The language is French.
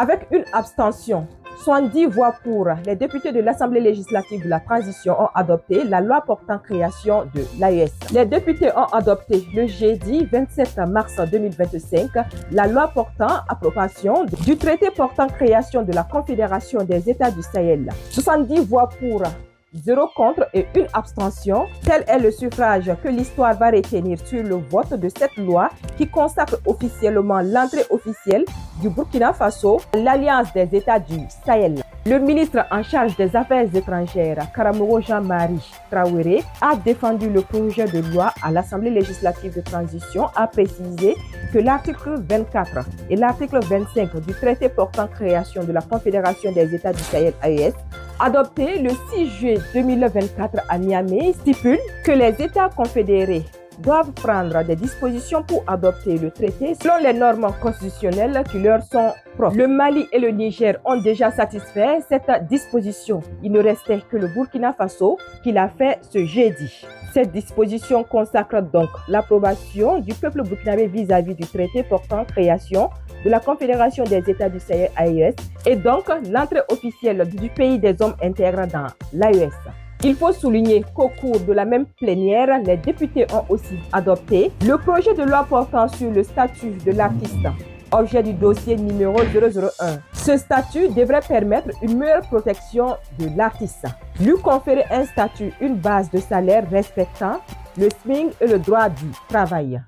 Avec une abstention, 70 voix pour, les députés de l'Assemblée législative de la transition ont adopté la loi portant création de l'AES. Les députés ont adopté le jeudi 27 mars 2025 la loi portant approbation du traité portant création de la Confédération des États du Sahel. 70 voix pour, 0 contre et 1 abstention. Tel est le suffrage que l'histoire va retenir sur le vote de cette loi qui consacre officiellement l'entrée officielle du Burkina Faso à l'Alliance des États du Sahel. Le ministre en charge des Affaires étrangères, Karamoko Jean-Marie Traoré, a défendu le projet de loi à l'Assemblée législative de transition, a précisé que l'article 24 et l'article 25 du traité portant création de la Confédération des États du Sahel AES, adopté le 6 juillet 2024 à Niamey, stipule que les États confédérés doivent prendre des dispositions pour adopter le traité selon les normes constitutionnelles qui leur sont propres. Le Mali et le Niger ont déjà satisfait cette disposition. Il ne restait que le Burkina Faso qui l'a fait ce jeudi. Cette disposition consacre donc l'approbation du peuple burkinabé vis-à-vis du traité portant création de la Confédération des États du Sahel AES et donc l'entrée officielle du pays des hommes intègres dans l'AES. Il faut souligner qu'au cours de la même plénière, les députés ont aussi adopté le projet de loi portant sur le statut de l'artiste, objet du dossier numéro 001. Ce statut devrait permettre une meilleure protection de l'artiste, lui conférer un statut, une base de salaire respectant le SMIC et le droit du travail.